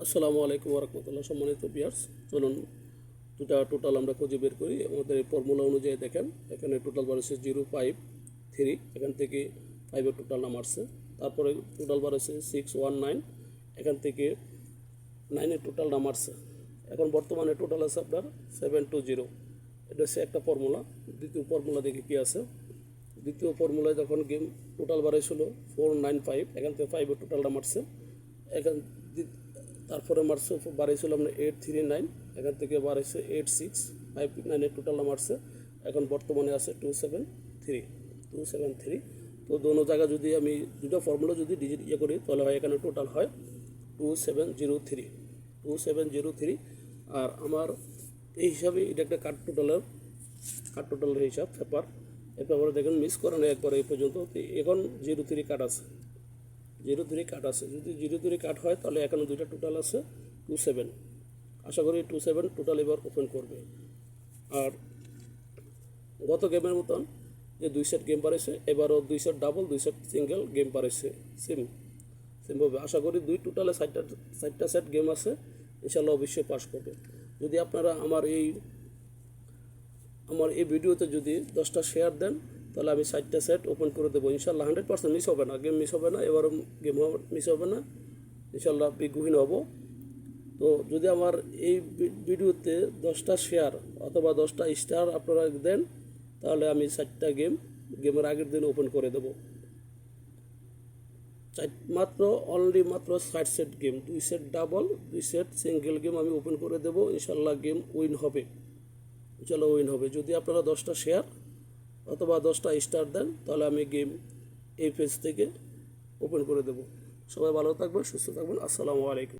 আসসালামু আলাইকুম ওরহমতুল্লাহ। সম্মানিত ভিউয়ার্স, চলুন দুটা টোটাল আমরা খুঁজে বের করি। আমাদের এই ফর্মুলা অনুযায়ী দেখেন, এখানে টোটাল বার হচ্ছে 053, এখান থেকে 5-এর টোটাল নাম আসছে। তারপরে টোটাল বার হচ্ছে 619, এখান থেকে 9-এর টোটাল নাম আসছে। এখন বর্তমানে টোটাল আছে আপনার 720। এটা হচ্ছে একটা ফর্মুলা। দ্বিতীয় ফর্মুলা দেখে কী আছে। দ্বিতীয় ফর্মুলায় যখন গেম টোটাল বাড়াইছিল 495, এখান থেকে 5-এর টোটালটা মারছে। এখান তারপরে মারছে বাড়াইছিল আপনার 839, এখান থেকে বাড়াইছে 8659, টোটালটা মারছে। এখন বর্তমানে আছে 273। তো দোনো জায়গা যদি আমি দুটো ফর্মুলা যদি ডিজিট করি তাহলে হয় এখানে টোটাল হয় 2703। আর আমার এই হিসাবে এটা একটা কার্ড টোটালের হিসাব পেপার। এই পেপারে দেখেন মিস করে না একবার এই পর্যন্ত। এখন 03 কাট আছে, 03 কাট আছে। যদি 03 কাট হয় তাহলে এখানে দুইটা টোটাল আছে 27। আশা করি 27 টোটাল এবার ওপেন করবে। আর গত গেমের মতন যে 2 সেট গেম পারেছে, এবারও 2 set double 2 set single game পারেছে সেমভাবে। আশা করি দুই টোটালে 60টা সেট গেম আছে, ইনশাল্লাহ অবশ্যই পাস করবে। যদি আপনারা আমার এই ভিডিওতে যদি 10টা শেয়ার দেন তাহলে আমি 60টা সেট ওপেন করে দেবো ইনশাল্লাহ। 100% মিস হবে না, গেম মিস হবে না, এবারও গেম মিস হবে না, ইনশাল্লাহ বিঘ্ন হব। তো যদি আমার এই ভিডিওতে 10টা শেয়ার অথবা 10টা স্টার আপনারা দেন তাহলে আমি 60টা গেমের আগের দিন ওপেন করে দেবো। মাত্র 60 set game, 2 set double 2 set single game আমি ওপেন করে দেবো। ইনশাল্লাহ গেম উইন হবে, ইনশাল্লাহ উইন হবে। যদি আপনারা 10টা শেয়ার অথবা 10টা স্টার দেন তাহলে আমি গেম এই পেজ থেকে ওপেন করে দেবো। সবাই ভালো থাকবেন, সুস্থ থাকবেন। আসসালামু আলাইকুম।